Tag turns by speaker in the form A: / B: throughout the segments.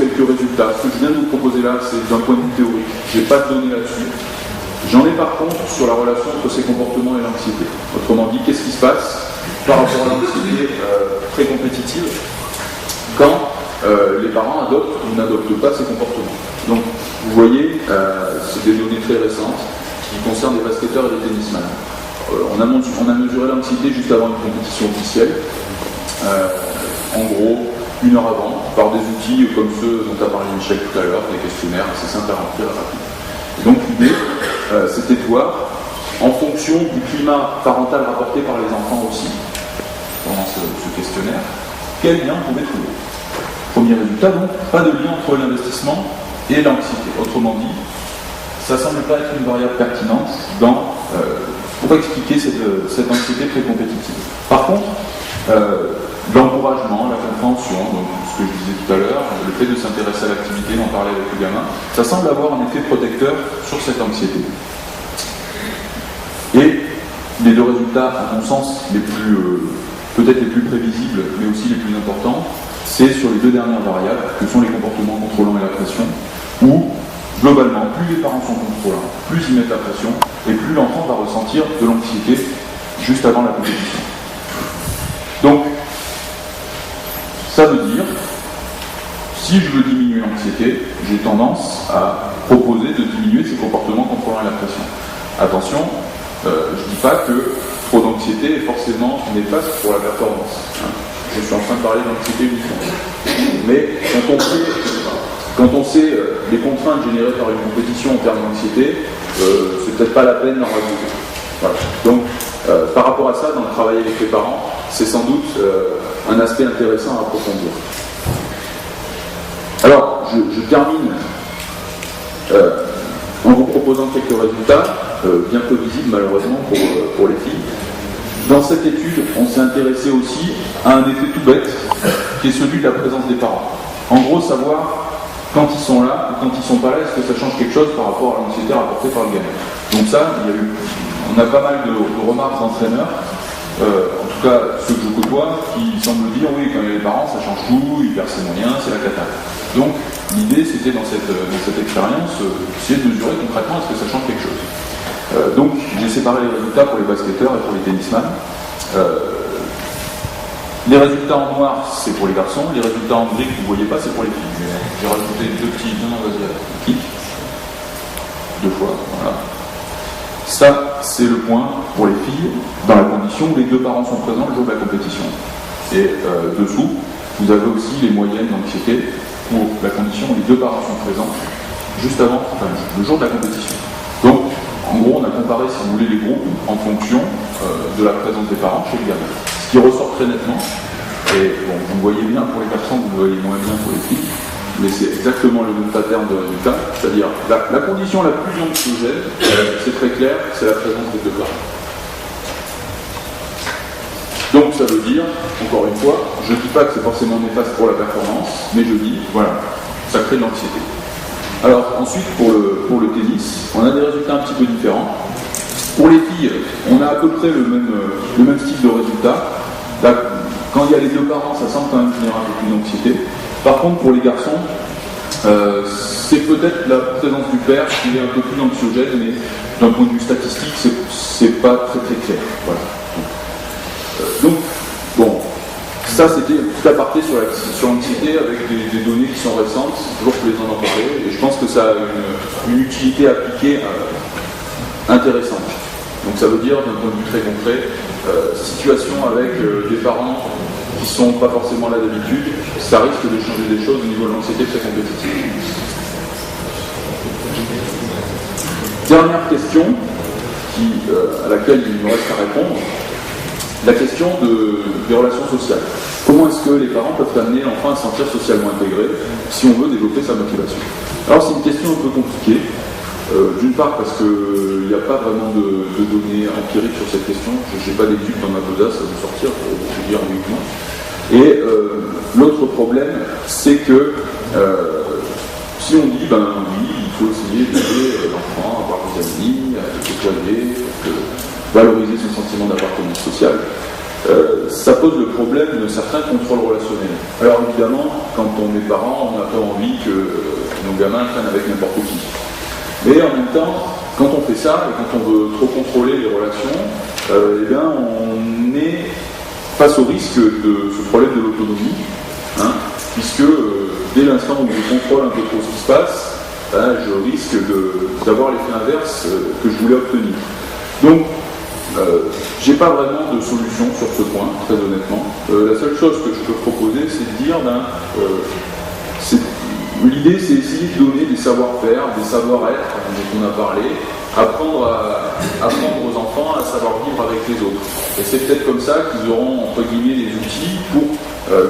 A: quelques résultats. Ce que je viens de vous proposer là, c'est d'un point de vue théorique. Je n'ai pas de données là-dessus. J'en ai par contre sur la relation entre ces comportements et l'anxiété. Autrement dit, qu'est-ce qui se passe par rapport à l'anxiété très compétitive quand les parents adoptent ou n'adoptent pas ces comportements. Donc, vous voyez, c'est des données très récentes qui concernent les basketteurs et les tennisman. On a mesuré l'anxiété juste avant une compétition officielle. En gros, 1 heure avant, par des outils comme ceux dont a parlé Michel tout à l'heure, des questionnaires assez simples à remplir et rapides. Et donc l'idée, c'était de voir, en fonction du climat parental rapporté par les enfants aussi, pendant ce questionnaire, quel lien on pouvait trouver. Premier résultat, donc, pas de lien entre l'investissement et l'anxiété. Autrement dit, ça ne semble pas être une variable pertinente pour expliquer cette anxiété très compétitive. Par contre, l'encouragement, la compréhension, donc ce que je disais tout à l'heure, le fait de s'intéresser à l'activité, d'en parler avec le gamin, ça semble avoir un effet protecteur sur cette anxiété. Et les deux résultats, à mon sens, peut-être les plus prévisibles, mais aussi les plus importants, c'est sur les deux dernières variables, que sont les comportements contrôlants et la pression, où, globalement, plus les parents sont contrôlants, plus ils mettent la pression, et plus l'enfant va ressentir de l'anxiété juste avant la compétition. Donc, ça veut dire, si je veux diminuer l'anxiété, j'ai tendance à proposer de diminuer ces comportements contrôlant la pression. Attention, je ne dis pas que trop d'anxiété est forcément néfaste pour la performance. Je suis en train de parler d'anxiété uniquement. Mais quand on sait les contraintes générées par une compétition en termes d'anxiété, c'est peut-être pas la peine d'en rajouter. Voilà. Donc, par rapport à ça, dans le travail avec les parents, c'est sans doute un aspect intéressant à approfondir. Alors, je termine en vous proposant quelques résultats, bien peu visibles malheureusement pour les filles. Dans cette étude, on s'est intéressé aussi à un effet tout bête, qui est celui de la présence des parents. En gros, savoir quand ils sont là ou quand ils ne sont pas là, est-ce que ça change quelque chose par rapport à l'anxiété rapportée par le gamin. Donc ça, on a pas mal de remarques d'entraîneurs, en tout cas ceux que je côtoie, qui semblent dire oui, quand il y a les parents, ça change tout, ils perdent ses moyens, c'est la cata. Donc l'idée, c'était dans cette expérience, essayer de mesurer concrètement est-ce que ça change quelque chose. Donc j'ai séparé les résultats pour les basketteurs et pour les tennisman. Les résultats en noir, c'est pour les garçons. Les résultats en gris que vous ne voyez pas, c'est pour les filles. J'ai rajouté deux petits. Non, vas-y, clique. 2 fois, voilà. Ça, c'est le point pour les filles, dans la condition où les 2 parents sont présents le jour de la compétition. Et dessous, vous avez aussi les moyennes d'anxiété pour la condition où les 2 parents sont présents juste avant, le jour de la compétition. Donc, en gros, on a comparé, si vous voulez, les groupes en fonction de la présence des parents chez les gamins. Ce qui ressort très nettement, et bon, vous le voyez bien pour les garçons, vous le voyez moins bien pour les filles, mais c'est exactement le même pattern de résultat, c'est-à-dire la condition la plus anxiogène, c'est très clair, c'est la présence des 2 parents. Donc ça veut dire, encore une fois, je ne dis pas que c'est forcément néfaste pour la performance, mais je dis, voilà, ça crée de l'anxiété. Alors ensuite, pour le tennis, on a des résultats un petit peu différents. Pour les filles, on a à peu près le même style de résultat. Là, quand il y a les 2 parents, ça semble quand même venir un peu plus d'anxiété. Par contre, pour les garçons, c'est peut-être la présence du père qui est un peu plus anxiogène, mais d'un point de vue statistique, c'est pas très très clair. Voilà. Donc, bon, ça c'était tout aparté sur l'anxiété avec des données qui sont récentes, toujours plaisant d'en parler, et je pense que ça a une utilité appliquée intéressante. Donc ça veut dire, d'un point de vue très concret, situation avec des parents qui ne sont pas forcément là d'habitude, ça risque de changer des choses au niveau de l'anxiété très compétitive. Dernière question, à laquelle il me reste à répondre, la question des relations sociales. Comment est-ce que les parents peuvent amener l'enfant à se sentir socialement intégré si on veut développer sa motivation? Alors c'est une question un peu compliquée. D'une part parce qu'il n'y a pas vraiment de données empiriques sur cette question, je n'ai pas d'études dans ma besace à vous sortir pour vous dire uniquement. Et l'autre problème, c'est que si on dit, ben oui, il faut essayer d'aider l'enfant à avoir des amis, à se côtoyer, valoriser son sentiment d'appartenance sociale, ça pose le problème de certains contrôles relationnels. Alors évidemment, quand on est parent, on n'a pas envie que nos gamins traînent avec n'importe qui. Mais en même temps, quand on fait ça, et quand on veut trop contrôler les relations, eh bien, on est face au risque de ce problème de l'autonomie, hein, puisque dès l'instant où je contrôle un peu trop ce qui se passe, je risque d'avoir l'effet inverse que je voulais obtenir. Donc, j'ai pas vraiment de solution sur ce point, très honnêtement. La seule chose que je peux proposer, c'est de dire, l'idée, c'est essayer de donner des savoir-faire, des savoir-être, dont on a parlé, apprendre aux enfants à savoir vivre avec les autres. Et c'est peut-être comme ça qu'ils auront, entre guillemets, des outils pour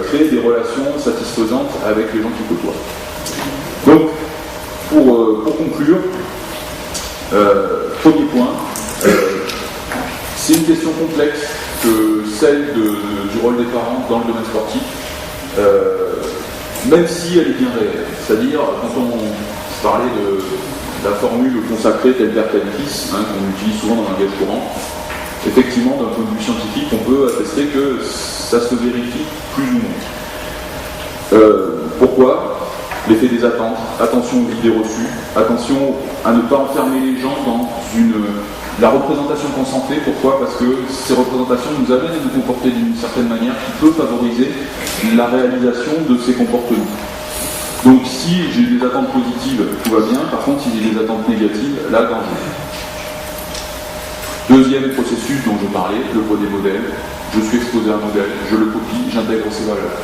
A: créer des relations satisfaisantes avec les gens qui côtoient. Donc, pour conclure, premier point, c'est une question complexe que celle du rôle des parents dans le domaine sportif, même si elle est bien réelle. C'est-à-dire, quand on parlait de la formule consacrée tel père tel fils, qu'on utilise souvent dans un langage courant, effectivement, d'un point de vue scientifique, on peut attester que ça se vérifie plus ou moins. Pourquoi ? L'effet des attentes, attention aux idées reçues, attention à ne pas enfermer les gens dans la représentation qu'on s'en fait. Pourquoi ? Parce que ces représentations nous amènent à nous comporter d'une certaine manière qui peut favoriser la réalisation de ces comportements. Donc si j'ai des attentes positives, tout va bien. Par contre, si j'ai des attentes négatives, là, danger. Deuxième processus dont je parlais, le poids des modèles. Je suis exposé à un modèle, je le copie, j'intègre ses valeurs.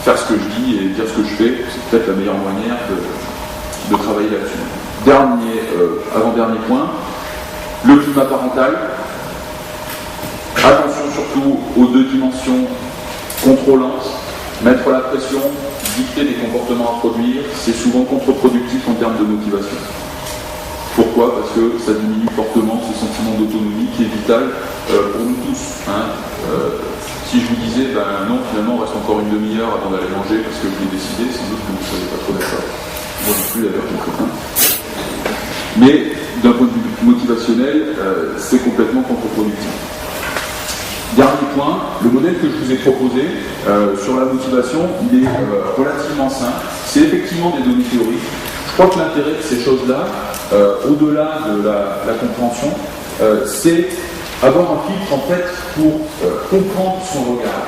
A: Faire ce que je dis et dire ce que je fais, c'est peut-être la meilleure manière de travailler là-dessus. Avant-dernier point, le climat parental. Attention surtout aux deux dimensions contrôlantes. Mettre la pression, dicter des comportements à produire, c'est souvent contre-productif en termes de motivation. Pourquoi ? Parce que ça diminue fortement ce sentiment d'autonomie qui est vital pour nous tous. Si je vous disais, non, finalement, on reste encore une demi-heure avant d'aller manger parce que je l'ai décidé, sans doute que vous ne savez pas trop d'accord. Moi non plus, d'ailleurs, je ne. Mais d'un point de vue motivationnel, c'est complètement contre-productif. Dernier point, le modèle que je vous ai proposé sur la motivation, il est relativement simple. C'est effectivement des données théoriques. Je crois que l'intérêt de ces choses-là, au-delà de la compréhension, c'est avoir un filtre en fait pour comprendre son regard.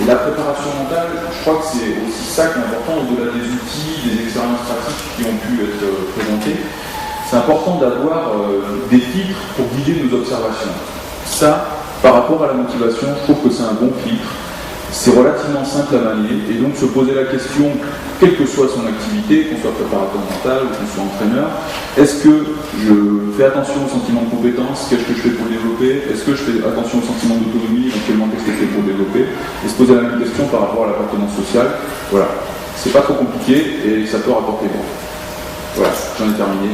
A: Et la préparation mentale, je crois que c'est aussi ça qui est important, au-delà des outils, des expériences pratiques qui ont pu être présentées. C'est important d'avoir des filtres pour guider nos observations. Ça, par rapport à la motivation, je trouve que c'est un bon filtre. C'est relativement simple à manier, et donc se poser la question, quelle que soit son activité, qu'on soit préparateur mental ou qu'on soit entraîneur, est-ce que je fais attention au sentiment de compétence, qu'est-ce que je fais pour le développer, est-ce que je fais attention au sentiment d'autonomie, éventuellement qu'est-ce que je fais pour le développer, et se poser la même question par rapport à l'appartenance sociale. Voilà, c'est pas trop compliqué et ça peut rapporter bon. Voilà, j'en ai terminé.